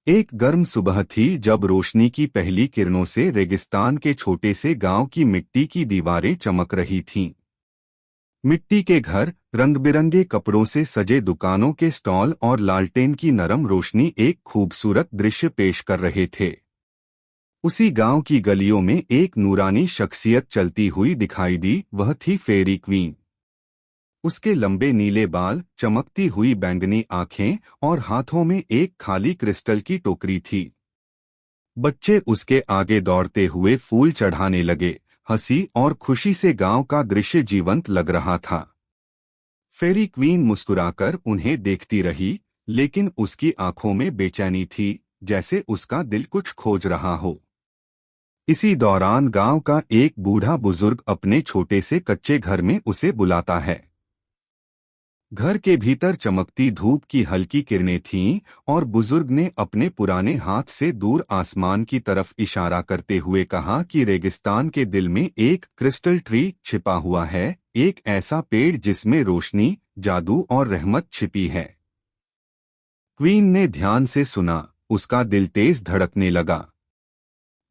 एक गर्म सुबह थी जब रोशनी की पहली किरणों से रेगिस्तान के छोटे से गांव की मिट्टी की दीवारें चमक रही थीं। मिट्टी के घर, रंग बिरंगे कपड़ों से सजे दुकानों के स्टॉल और लालटेन की नरम रोशनी एक खूबसूरत दृश्य पेश कर रहे थे। उसी गांव की गलियों में एक नूरानी शख्सियत चलती हुई दिखाई दी। वह थी फेरी क्वीन। उसके लंबे नीले बाल, चमकती हुई बैंगनी आंखें और हाथों में एक खाली क्रिस्टल की टोकरी थी। बच्चे उसके आगे दौड़ते हुए फूल चढ़ाने लगे। हंसी और खुशी से गांव का दृश्य जीवंत लग रहा था। फेरी क्वीन मुस्कुराकर उन्हें देखती रही, लेकिन उसकी आंखों में बेचैनी थी, जैसे उसका दिल कुछ खोज रहा हो। इसी दौरान गांव का एक बूढ़ा बुजुर्ग अपने छोटे से कच्चे घर में उसे बुलाता है। घर के भीतर चमकती धूप की हल्की किरणें थीं और बुजुर्ग ने अपने पुराने हाथ से दूर आसमान की तरफ इशारा करते हुए कहा कि रेगिस्तान के दिल में एक क्रिस्टल ट्री छिपा हुआ है, एक ऐसा पेड़ जिसमें रोशनी, जादू और रहमत छिपी है। क्वीन ने ध्यान से सुना, उसका दिल तेज धड़कने लगा।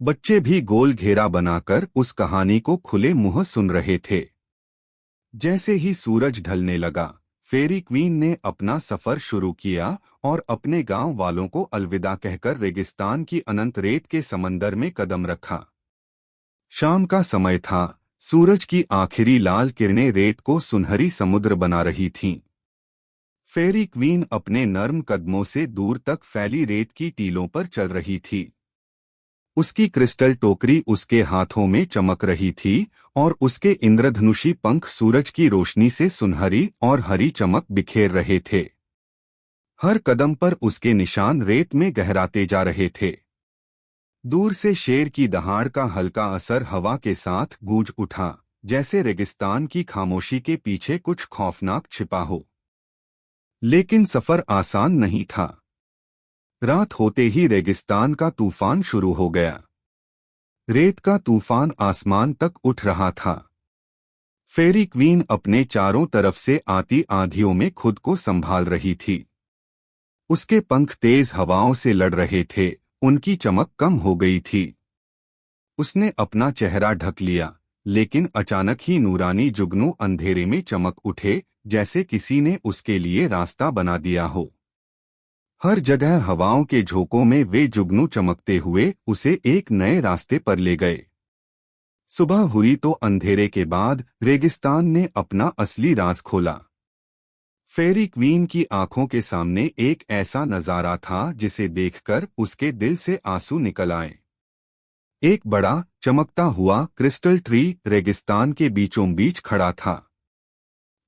बच्चे भी गोल घेरा बनाकर उस कहानी को खुले मुंह सुन रहे थे। जैसे ही सूरज ढलने लगा, फेरी क्वीन ने अपना सफर शुरू किया और अपने गांव वालों को अलविदा कहकर रेगिस्तान की अनंत रेत के समंदर में कदम रखा। शाम का समय था। सूरज की आखिरी लाल किरणें रेत को सुनहरी समुद्र बना रही थीं। फेरी क्वीन अपने नर्म कदमों से दूर तक फैली रेत की टीलों पर चल रही थी। उसकी क्रिस्टल टोकरी उसके हाथों में चमक रही थी और उसके इंद्रधनुषी पंख सूरज की रोशनी से सुनहरी और हरी चमक बिखेर रहे थे। हर कदम पर उसके निशान रेत में गहराते जा रहे थे। दूर से शेर की दहाड़ का हल्का असर हवा के साथ गूंज उठा, जैसे रेगिस्तान की खामोशी के पीछे कुछ खौफनाक छिपा हो। लेकिन सफर आसान नहीं था। रात होते ही रेगिस्तान का तूफान शुरू हो गया। रेत का तूफान आसमान तक उठ रहा था। फेरी क्वीन अपने चारों तरफ से आती आंधियों में खुद को संभाल रही थी। उसके पंख तेज हवाओं से लड़ रहे थे, उनकी चमक कम हो गई थी। उसने अपना चेहरा ढक लिया, लेकिन अचानक ही नूरानी जुगनू अंधेरे में चमक उठे, जैसे किसी ने उसके लिए रास्ता बना दिया हो। हर जगह हवाओं के झोंकों में वे जुगनू चमकते हुए उसे एक नए रास्ते पर ले गए। सुबह हुई तो अंधेरे के बाद रेगिस्तान ने अपना असली राज खोला। फेरी क्वीन की आंखों के सामने एक ऐसा नजारा था जिसे देखकर उसके दिल से आंसू निकल आए। एक बड़ा, चमकता हुआ क्रिस्टल ट्री रेगिस्तान के बीचों बीच खड़ा था।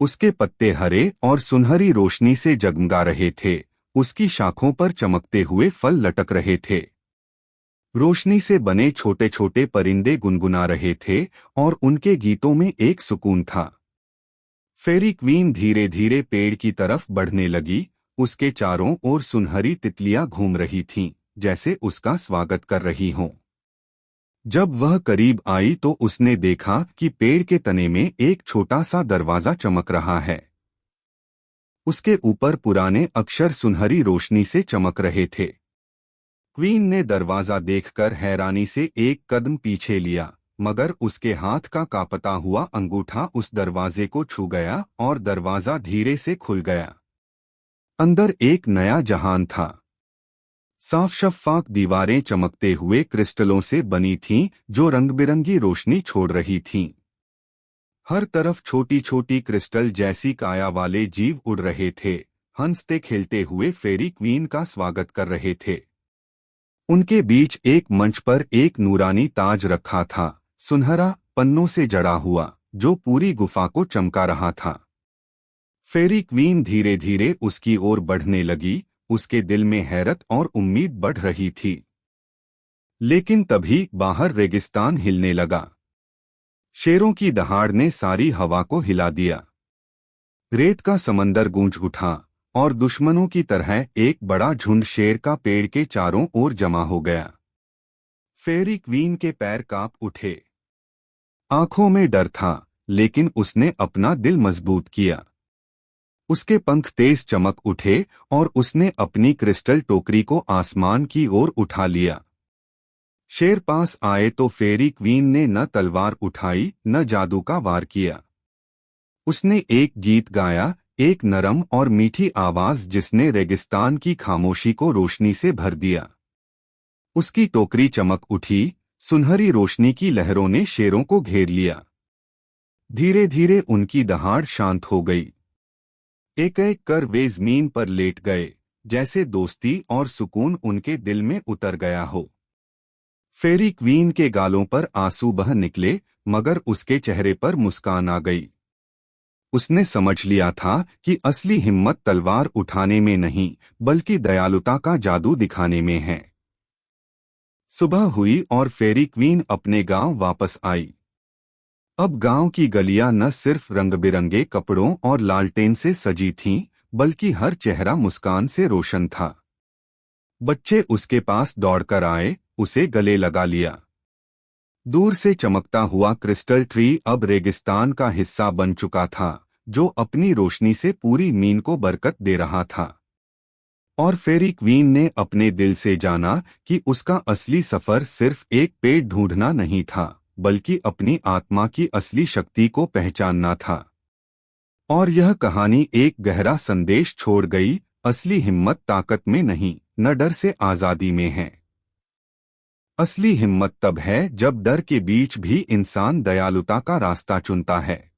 उसके पत्ते हरे और सुनहरी रोशनी से जगमगा रहे थे। उसकी शाखों पर चमकते हुए फल लटक रहे थे। रोशनी से बने छोटे छोटे परिंदे गुनगुना रहे थे और उनके गीतों में एक सुकून था। फेरी क्वीन धीरे धीरे पेड़ की तरफ बढ़ने लगी। उसके चारों ओर सुनहरी तितलियां घूम रही थीं, जैसे उसका स्वागत कर रही हों। जब वह करीब आई तो उसने देखा कि पेड़ के तने में एक छोटा सा दरवाजा चमक रहा है। उसके ऊपर पुराने अक्षर सुनहरी रोशनी से चमक रहे थे। क्वीन ने दरवाजा देखकर हैरानी से एक कदम पीछे लिया, मगर उसके हाथ का कांपता हुआ अंगूठा उस दरवाजे को छू गया और दरवाजा धीरे से खुल गया। अंदर एक नया जहान था। साफ शफ्फाफ दीवारें चमकते हुए क्रिस्टलों से बनी थीं, जो रंग बिरंगी रोशनी छोड़ रही थीं। हर तरफ छोटी छोटी क्रिस्टल जैसी काया वाले जीव उड़ रहे थे, हंसते खेलते हुए फेरी क्वीन का स्वागत कर रहे थे। उनके बीच एक मंच पर एक नूरानी ताज रखा था, सुनहरा, पन्नों से जड़ा हुआ, जो पूरी गुफा को चमका रहा था। फेरी क्वीन धीरे धीरे उसकी ओर बढ़ने लगी। उसके दिल में हैरत और उम्मीद बढ़ रही थी। लेकिन तभी बाहर रेगिस्तान हिलने लगा। शेरों की दहाड़ ने सारी हवा को हिला दिया। रेत का समंदर गूंज उठा और दुश्मनों की तरह एक बड़ा झुंड शेर का पेड़ के चारों ओर जमा हो गया। फेरी क्वीन के पैर कांप उठे। आंखों में डर था, लेकिन उसने अपना दिल मजबूत किया। उसके पंख तेज चमक उठे और उसने अपनी क्रिस्टल टोकरी को आसमान की ओर उठा लिया। शेर पास आए तो फेरी क्वीन ने न तलवार उठाई न जादू का वार किया। उसने एक गीत गाया, एक नरम और मीठी आवाज जिसने रेगिस्तान की खामोशी को रोशनी से भर दिया। उसकी टोकरी चमक उठी, सुनहरी रोशनी की लहरों ने शेरों को घेर लिया। धीरे धीरे उनकी दहाड़ शांत हो गई। एक एक कर वे जमीन पर लेट गए, जैसे दोस्ती और सुकून उनके दिल में उतर गया हो। फेरी क्वीन के गालों पर आंसू बह निकले, मगर उसके चेहरे पर मुस्कान आ गई। उसने समझ लिया था कि असली हिम्मत तलवार उठाने में नहीं, बल्कि दयालुता का जादू दिखाने में है। सुबह हुई और फेरी क्वीन अपने गांव वापस आई। अब गांव की गलियां न सिर्फ रंग-बिरंगे कपड़ों और लालटेन से सजी थीं, बल्कि हर चेहरा मुस्कान से रोशन था। बच्चे उसके पास दौड़कर आए, उसे गले लगा लिया। दूर से चमकता हुआ क्रिस्टल ट्री अब रेगिस्तान का हिस्सा बन चुका था, जो अपनी रोशनी से पूरी मीन को बरकत दे रहा था। और फेरी क्वीन ने अपने दिल से जाना कि उसका असली सफर सिर्फ एक पेड़ ढूंढना नहीं था, बल्कि अपनी आत्मा की असली शक्ति को पहचानना था। और यह कहानी एक गहरा संदेश छोड़ गई, असली हिम्मत ताकत में नहीं, न डर से आजादी में है। असली हिम्मत तब है जब डर के बीच भी इंसान दयालुता का रास्ता चुनता है।